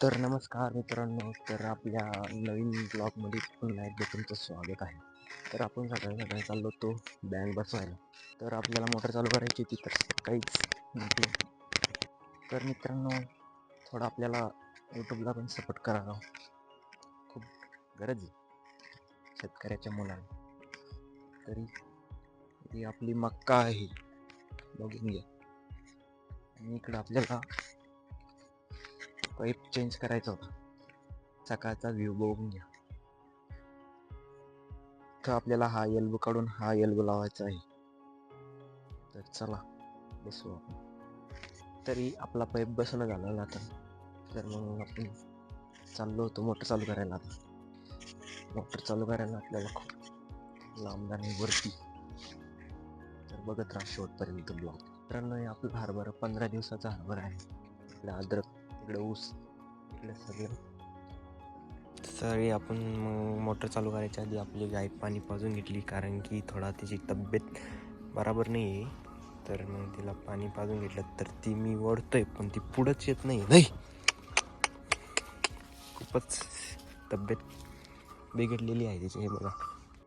तर नमस्कार मित्रांनो, तर आपल्या नवीन ब्लॉगमध्ये पुन्हा एकदा तुमचं स्वागत आहे. तर आपण सकाळी सकाळी चाललो होतो बँक बसवायला. तर आपल्याला मोटर चालू करायची होती, तर सकाळीच म्हटलं. तर मित्रांनो, थोडा आपल्याला यूट्यूबला पण सपोर्ट करावा, खूप गरज आहे शेतकऱ्याच्या मुलाला. तरी ही आपली मक्का आहे, बघून घ्या. आणि इकडं आपल्याला पाईप चेंज करायचा होता. सकाळचा व्ह्यू बघून घ्या. तर आपल्याला हा एल्बो काढून हा एल्बो लावायचा आहे. तर चला बसू आपण. तरी आपला पाईप बसणं झाला आता. तर मग आपण चाललो होतो मोटर चालू करायला. मोटर चालू करायला आपल्याला खूप लांब जाणे वरती. तर बघत राहा शेवटपर्यंत ब्लॉग. मित्रांनो, हे आपलं हरभरा 15 दिवसाचा हरभरा आहे. इकडे अद्रक, इकडे ऊस, इकडे सगळं. तरी आपण मोटर चालू करायच्या आधी आपली गाय पाणी पाजून घेतली, कारण की थोडा तिची तब्येत बराबर नाही आहे. तर मग तिला पाणी पाजून घेतलं, तर ती मी ओढतोय पण ती पुढंच येत नाही. खूपच तब्येत बिघडलेली आहे तिची, हे बघा.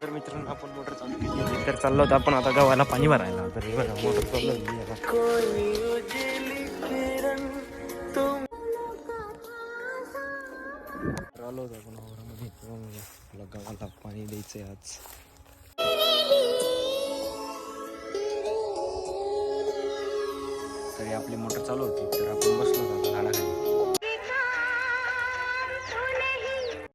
तर मित्रांनो, आपण मोटर चालू केली होती, तर चाललो होतो आपण आता गावाला पाणी भरायला. तर हे बघा, मोटर चालू झाली आता. आलो होतो आपण वावरामध्ये, आपल्या गावाला पाणी द्यायचंय आज. तरी आपली मोटर चालू होती, तर आपण बसलो होतो झाडाखाली.